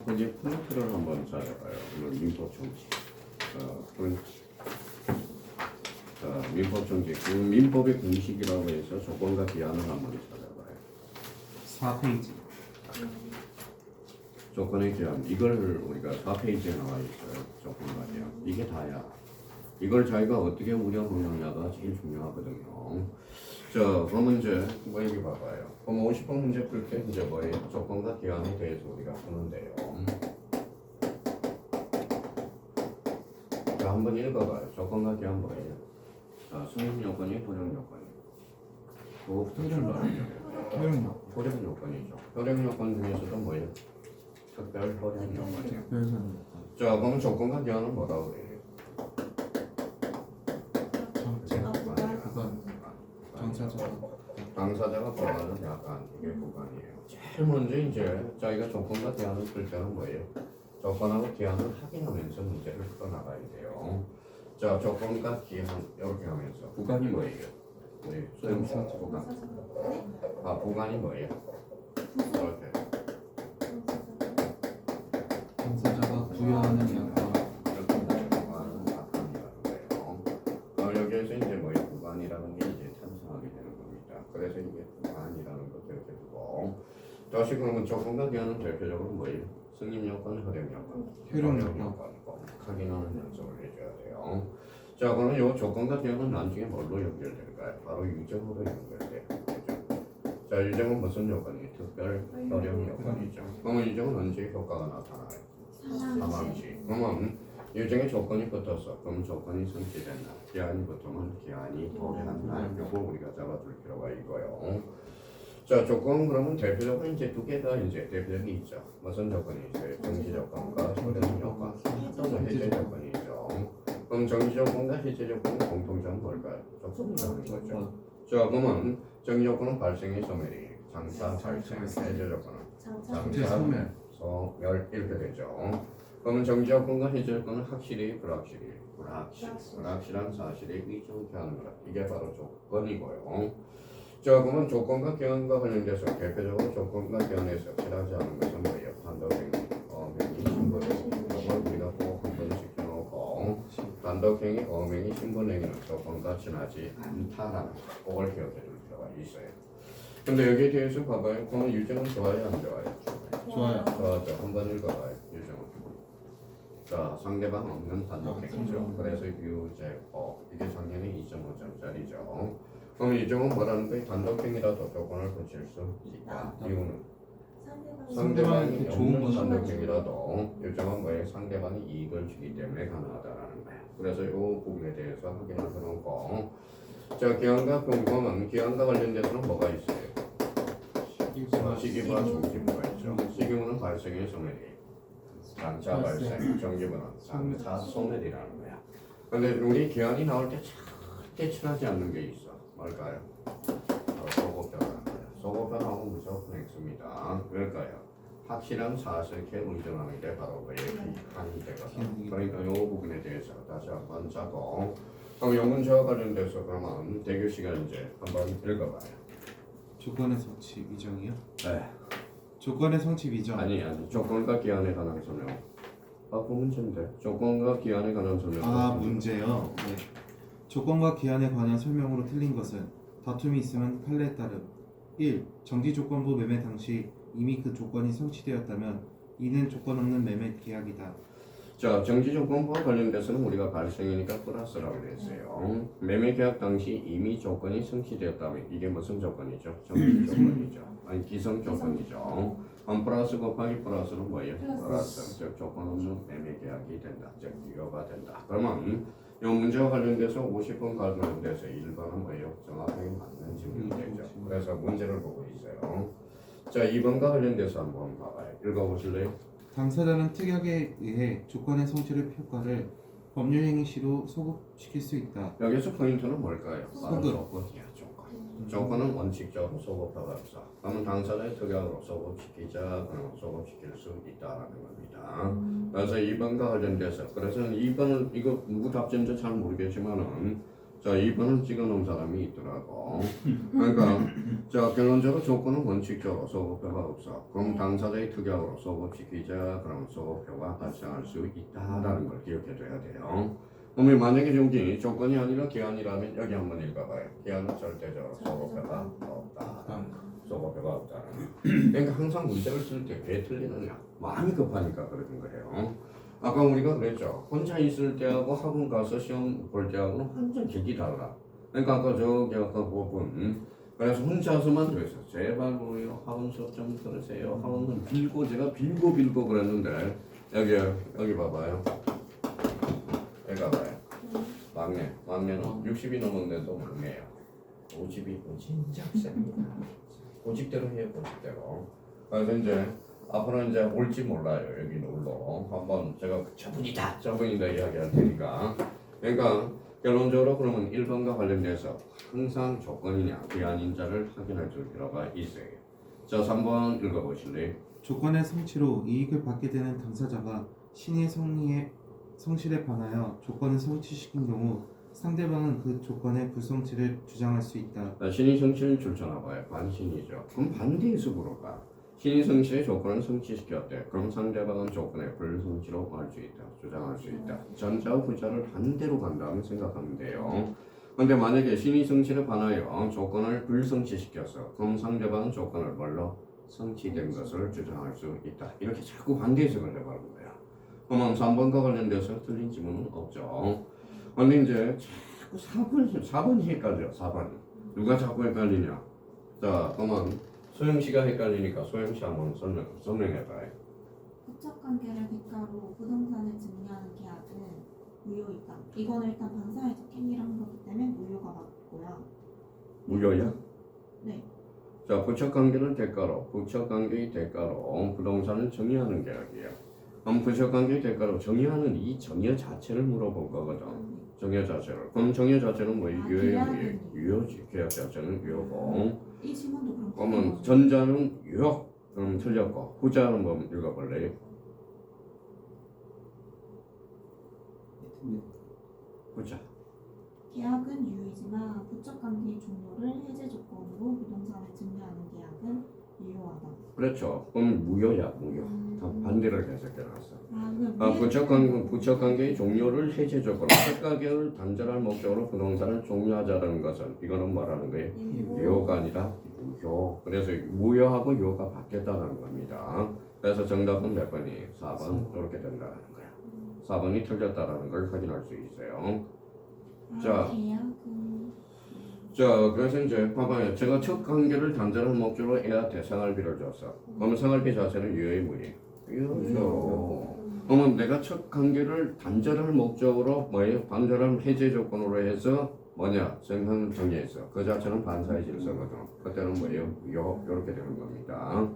거기에 포인트를 한번 찾아봐요. 이건 민법 정식. 포인트. 자, 민법 정식. 그 민법의 공식이라고 해서 조건과 기한을 한번 찾아봐요. 4페이지. 조건의 기한. 이걸 우리가 4페이지에 나와 있어요. 조건과 기한. 이게 다야. 이걸 자기가 어떻게 운영하느냐가 제일 중요하거든요. 자, 그러면 이제 뭐 여기 봐봐요. 그럼 50번 문제 풀 때 이제 뭐예요? 조건과 기한에 대해서 우리가 푸는데요. 자, 한번 읽어봐요. 조건과 기한 뭐예요? 자, 성립 요건이 효력 요건이. 그거부터 출발하죠. 효력 요건이죠. 효력 요건 중에서도 뭐예요? 특별 효력 요건이에요. 자, 그러면 조건과 기한은 뭐라고 그래요? 당사자가 보아하는 약간 이게 구간이에요. 제일 먼저 이제 자기가 조건과 기한을 풀 때는 뭐예요? 조건하고 기한을 확인하면서 문제를 풀어나가야 돼요. 자, 조건과 기한 이렇게 하면서 구간이 뭐예요? 우리 수행사 구간. 구간이 뭐예요? 이렇게. 당사자가 부여하는 약관. 여기에서 이제 뭐예요? 구간이라는 게 이제 탄생하게 되는 겁니다. 그래서 이게 구간이라는 것도 이렇게 두고. 다시 그러면 조건과 기한은 대표적으로 뭐예요? 승인 요건, 허용 요건, 효력 요건, 확인하는 연습을 해줘야 돼요. 자, 그러면 이 조건과 기한은 나중에 뭘로 연결될까요? 바로 유정으로 연결돼요. 유정. 자, 유정은 무슨 요건이에요? 특별 허용 요건이죠. 그러면 유정은 언제 효과가 나타나요? 사망시. 그러면 유정의 조건이 붙어서 그럼 조건이 성취됐나? 기한이 붙으면 기한이 도래한 날. 요거 우리가 잡아둘 필요가 있고요. 자, 조건 그러면 대표적으로 이제 두 개가 이제 대표적이 있죠. 무슨 조건이 있어요? 정지 조건과 효력 요건 또는 해제 조건이 있죠. 그럼 정지 조건과 해제 조건의 공통점은 뭘까요? 조건이라는 거죠. 자, 그러면 정지 조건은 발생의 소멸이, 장차 발생, 해제 조건은 장차 소멸 이렇게 되죠. 그러면 정지 조건과 해제 조건은 확실히, 불확실히, 불확실한 사실에 의존케 하는 것. 이게 바로 조건이고요. 자, 그러면 조건과 기한과 관련돼서 대표적으로 조건과 기한에서 필요하지 않은 것은 뭐예요? 단독행위, 어명이, 신분행위. 이걸 우리가 꼭 한 번 지켜놓고 단독행위, 어명이, 신분행위는 조건과 지나지 않다라는 걸 기억해 둘 필요가 있어요. 근데 여기에 대해서 봐봐요. 그러면 유정은 좋아요, 안 좋아요? 좋아요. 좋아죠. 한번 읽어봐요. 유정은. 자, 상대방 없는 단독행위죠. 그래서 유죄법. 이게 작년에 2.5점짜리죠. 그럼 유정은 뭐라는 거예요? 단독행위라도 조건을 붙일 수 있다. 이유는 상대방이 없는 단독행위라도 유정은 뭐예요? 상대방이 이익을 주기 때문에 가능하다라는 거예요. 그래서 이 부분에 대해서 확인을 해놓고, 자, 기한과 공범은 기한과 관련돼서는 뭐가 있어요? 시기부와 정지부가 있죠. 시기부는 발생의 소멸이, 장차 발생, 정지부는 장차 소멸이라는 거야. 근데 우리 기한이 나올 때 절대 친하지 않는 게 있어. 뭘까요? 소급표라는 거예요. 소급표 나오면 무조건 X입니다. 왜일까요? 확실한 사실에 의존하는 게 바로 그 기한이 되거든. 그러니까 이 부분에 대해서 다시 한번 자고, 그럼 이 문제와 관련돼서 그러면 대규 시간 이제 한번 읽어봐요. 조건의 성취 위정이요? 네. 조건의 성취 위정. 아니 조건과 기한에 관한 설명. 그 문제인데 조건과 기한에 관한 설명. 문제요. 네. 조건과 기한에 관한 설명으로 틀린 것은 다툼이 있으면 판례에 따름 1. 정지 조건부 매매 당시 이미 그 조건이 성취되었다면 이는 조건 없는 매매 계약이다. 자, 정지 조건부와 관련돼서는 우리가 발생이니까 플러스라고 했어요. 매매 계약 당시 이미 조건이 성취되었다면 이게 무슨 조건이죠? 정지 조건이죠. 아니 기성 조건이죠. 플러스 곱하기 플러스는 뭐예요? 플러스. 즉 조건 없는 매매 계약이 된다. 즉 유효가 된다. 그러면 이 문제와 관련돼서 50번 관련돼서 1번은 뭐예요? 정확하게 맞는 질문이 되죠. 그래서 문제를 보고 있어요. 자, 2번과 관련돼서 한번 봐봐요. 읽어보실래요? 당사자는 특약에 의해 조건의 성취를 효과를 법률행위 시로 소급시킬 수 있다. 여기서 포인트는 뭘까요? 소급. 조건이야, 조건. 조건은 원칙적으로 소급화가 없어. 그러면 당사자의 특약으로 소급시키자, 소급시킬 수 있다라는 겁니다. 그래서 2번과 관련돼서 그래서 2번은 이거 누구 답지인지 잘 모르겠지만은 자 2번은 찍어놓은 사람이 있더라고. 그러니까 자 결론적으로 조건은 원칙적으로 소급표가 없어. 그럼 당사자의 특약으로 소급시키자. 그럼 소급표가 발생할 수 있다라는 걸 기억해둬야 돼요. 그러면 만약에 여기 조건이 아니라 기한이라면 여기 한번 읽어봐요. 기한은 절대적으로 소급표가 없다. 소급표가 없다. 그러니까 항상 문제를 쓸 때 왜 틀리느냐? 마음이 급하니까 그러는 거예요. 아까 우리가 그랬죠. 혼자 있을 때하고 학원 가서 시험 볼 때하고는 완전 격이 달라. 그러니까 아까 저기 아까 부분 그래서 혼자서만 그랬어. 제발 뭐요 학원 수업 좀 들으세요. 학원은 빌고 제가 빌고 그랬는데 여기 봐봐요. 여기 봐봐요. 막내는 60이 넘었는데도 막내야. 고집이 진짜 셉니다. 고집대로 해요, 고집대로. 그래서 이제 앞으로 이제 올지 몰라요. 여기 놀러 한번 제가 저분이다 이야기할 테니까. 그러니까 결론적으로 그러면 1번과 관련돼서 항상 조건이냐 기한인자를 확인할 줄 필요가 있어요. 자 3번 읽어보실래요? 조건의 성취로 이익을 받게 되는 당사자가 신의 성실에 반하여 조건을 성취시킨 경우 상대방은 그 조건의 불성취를 주장할 수 있다. 신의 성취를 줄쳐나봐요. 반신이죠. 그럼 반대에서 물어봐. 신의 성취의 조건을 성취시켰대. 그럼 상대방은 조건의 불성취로 할 수 있다. 주장할 수 있다. 전자와 후자를 반대로 간다면 생각하면 돼요. 근데 만약에 신의 성취를 반하여 조건을 불성취시켰어. 그럼 상대방은 조건을 뭘로 성취된 것을 주장할 수 있다. 이렇게 자꾸 반대해서 걸려가는 거야. 그러면 3번과 관련돼서 틀린 지문은 없죠. 근데 이제 자꾸 4번이 헷갈려. 4번. 누가 자꾸 헷갈리냐? 자, 그러면 소영 씨가 헷갈리니까 소영 씨 한번 설명해봐요. 부착관계를 대가로 부동산을 증여하는 계약은 무효이다. 이거는 일단 반사회적 행위를 한 거기 때문에 무효가 맞고요. 무효야? 네. 자, 부착관계를 대가로, 부착관계의 대가로 부동산을 정의하는 계약이에요. 그럼 부착관계의 대가로 정의하는 이 정의 자체를 물어본 거거든. 정의 자체를. 그럼 정의 자체는 뭐 유효예요? 유효지. 계약 자체는 유효고. 이 질문도 그럼 그러면 전자는 유효. 그럼 틀렸고 후자는 뭐 읽어볼래요? 후자. 계약은 유효이지만 부착관계의 종료를 해제 조건으로 부동산을 증여하는 계약은 유효하다. 그렇죠. 그럼 무효야, 무효. 다 반대를 해석해놨어. 그럼 부착관계의 종료를 해제 조건으로 특가계를 단절할 목적으로 부동산을 종료하자는 것은 이거는 뭐라는 거예요? 유효가 아니라 무효. 그래서 무효하고 유효가 바뀌었다는 겁니다. 그래서 정답은 몇 번이에요? 4번 이렇게 된다는 거야. 4번이 틀렸다는 걸 확인할 수 있어요. 자. 계약은 자, 그래서 이제 봐봐요. 제가 첫 관계를 단절할 목적으로 애한테 생활비를 줬어. 그러면 생활비 자체는 유효의 무효? 유효죠. 그러면 내가 첫 관계를 단절할 목적으로 뭐예요? 단절할 해제 조건으로 해서 뭐냐? 생산 정의했어. 그 자체는 반사의 질서거든. 그때는 뭐예요? 유효. 이렇게 되는 겁니다.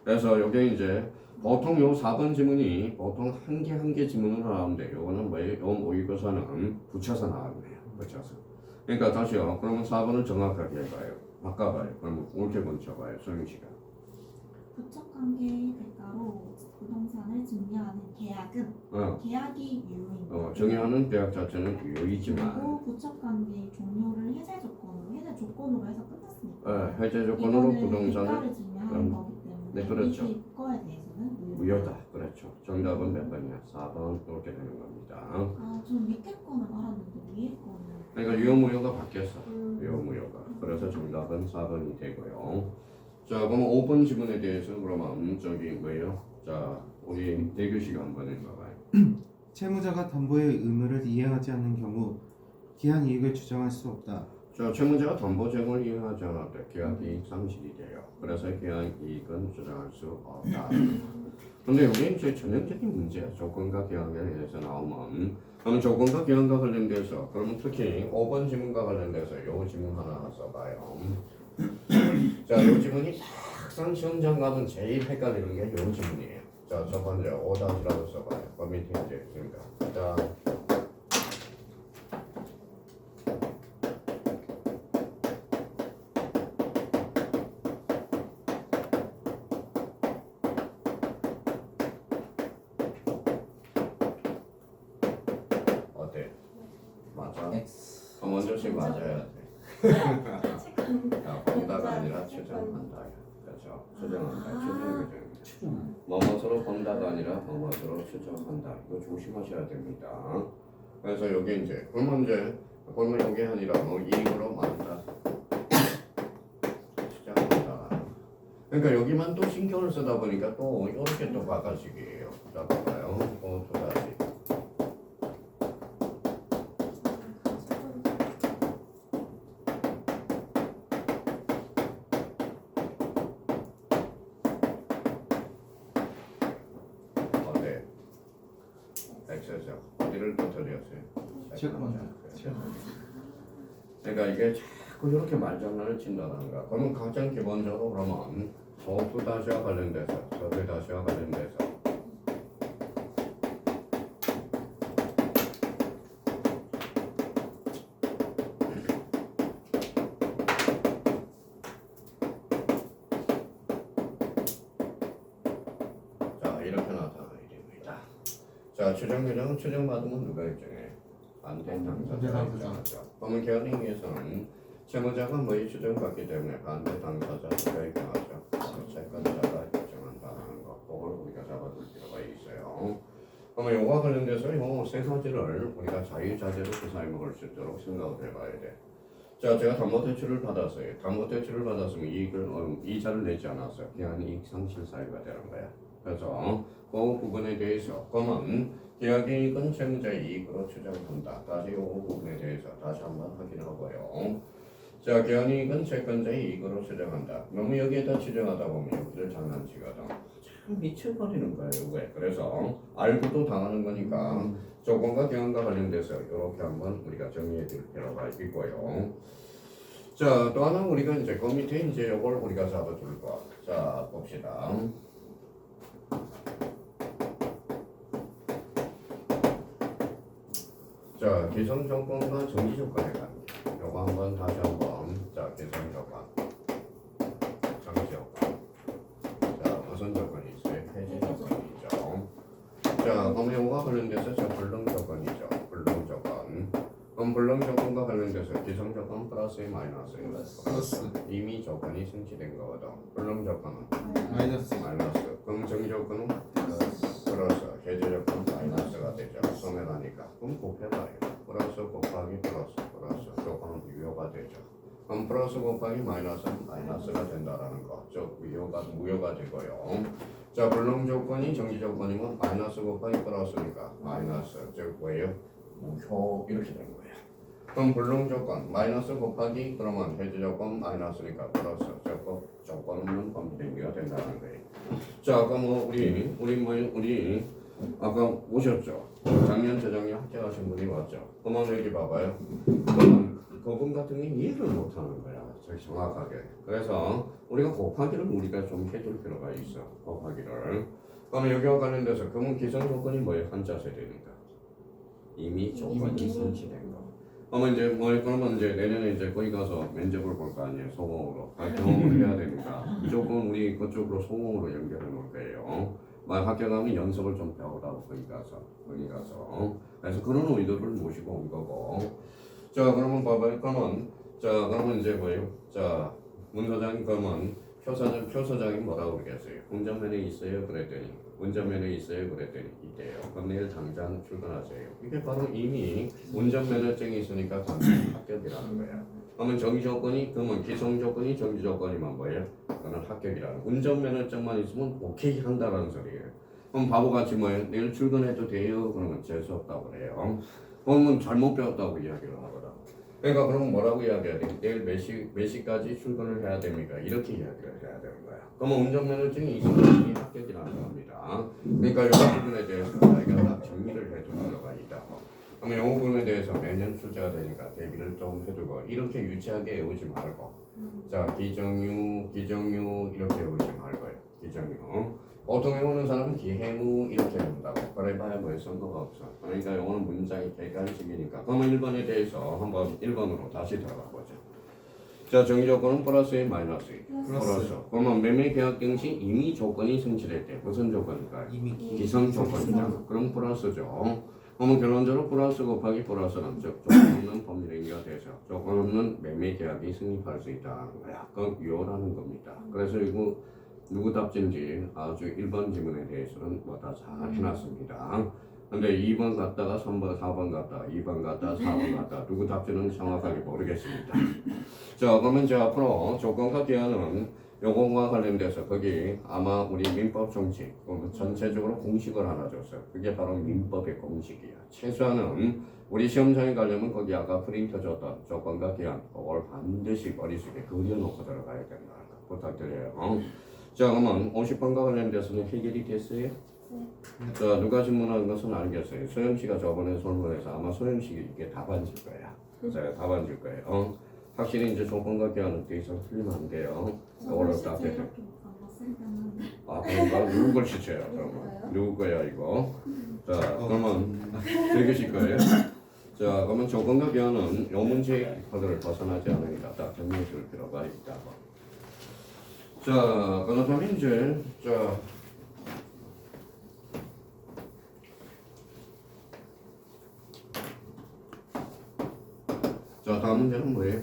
그래서 요게 이제 보통 요 4번 지문이 보통 한 개 지문으로 나오는데 요거는 뭐예요? 요 모의고사는 붙여서 나왔네요. 붙여서. 그러니까 다시요. 그러면 4번을 정확하게 해봐요. 바꿔봐요. 그러면 옳게 먼쳐봐요. 소영 씨가. 부착관계의 대가로 부동산을 증여하는 계약은 계약이 유효인 정의하는 계약 자체는 유효이지만 그리고 부착관계의 종료를 해제 조건으로 해서 끝났으니까 해제 조건으로 부동산을 대가를 증여하는 거기 때문에 네, 그렇죠. 이거에 대해서는 무효다. 그렇죠. 정답은 몇 번이야? 4번 이렇게 되는 겁니다. 전 밑에 거는 알았는데 위에 거는 그러니까 유효 무효가 바뀌었어. 유효 무효가. 그래서 정답은 4번이 되고요. 자, 그러면 5번 지문에 대해서 그러면 저기 뭐예요? 자, 우리 대규 씨가 한번 읽어봐요. 채무자가 담보의 의무를 이행하지 않는 경우 기한 이익을 주장할 수 없다. 자, 채무자가 담보 제공을 이행하지 않았대. 계약 이익 상실이 돼요. 그래서 계약 이익은 주장할 수 없다. 근데 이게 이제 전형적인 문제야. 조건과 계약에 대해서 나오면 그러면 조건과 계약과 관련돼서 그러면 특히 5번 지문과 관련돼서 요 지문 하나 써봐요. 자, 요 지문이 막상 시험장 가면 제일 헷갈리는 게 요 지문이에요. 자, 첫 번째 5-라고 써봐요. 그 밑에 이제 있습니다. 자, 어때? 맞아? X 먼저씩 맞아야 돼. 본다가 아니라 추정한다. 그렇죠. 추정한다. 추정. 뭐뭇으로 본다가 아니라 뭐뭇으로 추정한다. 이거 조심하셔야 됩니다. 그래서 여기 이제 그러면 여기 아니라 뭐 이익으로 만다. 추정한다. 그러니까 여기만 또 신경을 쓰다 보니까 또 이렇게 또 바꿔식이에요. 자 봐봐요. 또 다시. X죠. 어디를 또 드렸어요? 그러니까 이게 자꾸 이렇게 말장난을 친다는 거야. 그러면 가장 기본적으로 그러면 저수 다시와 관련돼서 저수 다시와 관련돼서 자 이렇게 나타나게 됩니다. 자 추정 규정은 추정받으면 누가 입증해? 반대 당사자가 입증하죠. 그러면 개헌행위에서는 채무자가 뭐에 추정받기 때문에 반대 당사자가 입증하죠. 채권자가 입증한다는 것, 그걸 우리가 잡아둘 필요가 있어요. 그러면 요거와 관련돼서 요 세 가지를 우리가 자유자재로 구사해 먹을 수 있도록 생각을 해봐야 돼. 자, 제가 담보대출을 받았어요. 담보대출을 받았으면 이자를 내지 않았어요. 기한 이익 상실 사유가 되는 거야. 그래서 그 부분에 대해서 그러면 계약이익은 채무자의 이익으로 추정한다. 다시 이 부분에 대해서 다시 한번 확인하고요. 자, 계약이익은 채권자의 이익으로 추정한다. 너무 여기에다 추정하다 보면 여기를 장난치거든. 참 미쳐버리는 거예요. 왜? 그래서 알고도 당하는 거니까 조건과 경험과 관련돼서 이렇게 한번 우리가 정리해 드릴 필요가 있고요. 자, 또 하나 우리가 이제 그 밑에 이제 이걸 우리가 잡아줄 거. 자, 봅시다. 자, 기성 조건과 정지 조건에 관계. 요거 한번 다시 한번. 자, 기성 조건, 정지 조건. 자, 무슨 조건이 있어요? 해지 조건이죠. 자, 그럼 요거와 관련돼서 저 불능 조건이죠. 불능 조건. 그럼 불능 조건과 관련돼서 기성 조건 플러스에 마이너스에 플러스. 이미 조건이 성취된 거거든. 불능 조건은 마이너스. 그럼 정지 조건은 플러스. 해지 조건 마이너스가 되죠. 소멸하니까. 그럼 곱해봐요. 플러스 곱하기 플러스 조건은 유효가 되죠. 그럼 플러스 곱하기 마이너스는 마이너스가 된다라는 거. 즉 무효가 되고요. 자, 불능 조건이 정지 조건이면 마이너스 곱하기 플러스니까 마이너스. 즉 뭐예요? 무효 이렇게 된 거예요. 그럼 불능 조건 마이너스 곱하기 그러면 해지 조건 마이너스니까 플러스. 즉 조건 없는 범죄행위가 된다는 거예요. 자, 그럼 우리 아까 오셨죠? 작년, 재작년 합격하신 분이 왔죠? 그러면 여기 봐봐요. 그러면 그분 같은 경우는 이해를 못하는 거야. 정확하게. 그래서 우리가 곱하기를 우리가 좀 해줄 필요가 있어. 곱하기를. 그러면 여기와 관련돼서 그러면 기성 조건이 뭐예요? 한자 세대니까. 이미 조건이 성취된 거. 그러면 이제 내년에 이제 거기 가서 면접을 볼 거 아니에요. 소공으로. 경험을 해야 되니까. 무조건 우리 그쪽으로 소공으로 연결해 놓을 거예요. 합격하면 연습을 좀 배우라고 거기 가서 그래서 그런 의도를 모시고 온 거고. 자, 그러면 봐봐요. 그러면 이제 뭐예요? 자, 문서장 그러면 표서장이 뭐라고 그러겠어요? 운전면허 있어요? 그랬더니 운전면허 있어요? 그랬더니 있대요. 그럼 내일 당장 출근하세요. 이게 바로 이미 운전면허증이 있으니까 당장 합격이라는 거야. 그러면 정지 조건이 그러면 기성 조건이 정지 조건이면 뭐예요? 그거는 합격이라는. 운전면허증만 있으면 오케이 한다라는 소리예요. 그럼 바보같이 뭐예요? 내일 출근해도 돼요? 그러면 재수 없다고 그래요. 그러면 잘못 배웠다고 이야기를 하거든. 그러니까 그럼 뭐라고 이야기해야 돼? 내일 몇 시까지 출근을 해야 됩니까? 이렇게 이야기를 해야 되는 거야. 그러면 운전면허증이 있으면 이미 합격이라는 겁니다. 그러니까 이 부분에 대해서 저희가 딱 정리를 해두는 필요가 있다. 그러면 이 부분에 대해서 매년 출제가 되니까 대비를 좀 해두고 이렇게 유치하게 외우지 말고 자 기정유 이렇게 외우지 말고요. 기정유 보통 외우는 사람은 기해무 이렇게 외운다고. 그래봐야 뭐에 쓸모가 없어. 그러니까 영어는 문장이 객관식이니까. 그러면 1번에 대해서 한번 1번으로 다시 들어가 보죠. 자, 정의 조건은 플러스에 마이너스에 플러스. 그러면 매매 계약 경시 이미 조건이 성취될 때 무슨 조건일까요? 이미 기성 조건이잖아. 그럼 플러스죠. 그러면 결론적으로 플러스 곱하기 플러스는 즉 조건 없는 법률행위가 돼서 조건 없는 매매 계약이 성립할 수 있다. 약간 위험하는 겁니다. 그래서 이거 누구 답지인지 아주 1번 지문에 대해서는 뭐 다 잘 해놨습니다. 근데 2번 갔다가 3번, 4번 갔다가 2번 갔다가 4번 갔다가 누구 답지는 정확하게 모르겠습니다. 자, 그러면 이제 앞으로 조건과 기한은 요건과 관련돼서 거기 아마 우리 민법 정칙 전체적으로 공식을 하나 줬어요. 그게 바로 민법의 공식이야. 최소한은 우리 시험장에 가려면 거기 아까 프린터 줬던 조건과 기한 그걸 반드시 머릿속에 그려놓고 들어가야 된다. 부탁드려요. 자, 그러면 50번과 관련돼서는 해결이 됐어요? 자, 누가 질문하는 것은 알겠어요. 소영씨가 저번에 설문해서 아마 소영씨가 이게 답안질 거야. 제가 답안질 거예요. 확실히 이제 조건과 기한은 더 이상 틀리면 안 돼요. 이걸로 딱 돼. 아, 그런가? 누구 걸 시켜요? 그러면 누구 거야 이거? 자, 그러면 되게 거예요. 자, 그러면 조건과 기한은 요 문제의 코드를 벗어나지 않으니까 딱 정리해 줄 필요가 있다. 자, 그렇다면 이제 자, 다음 문제는 뭐예요?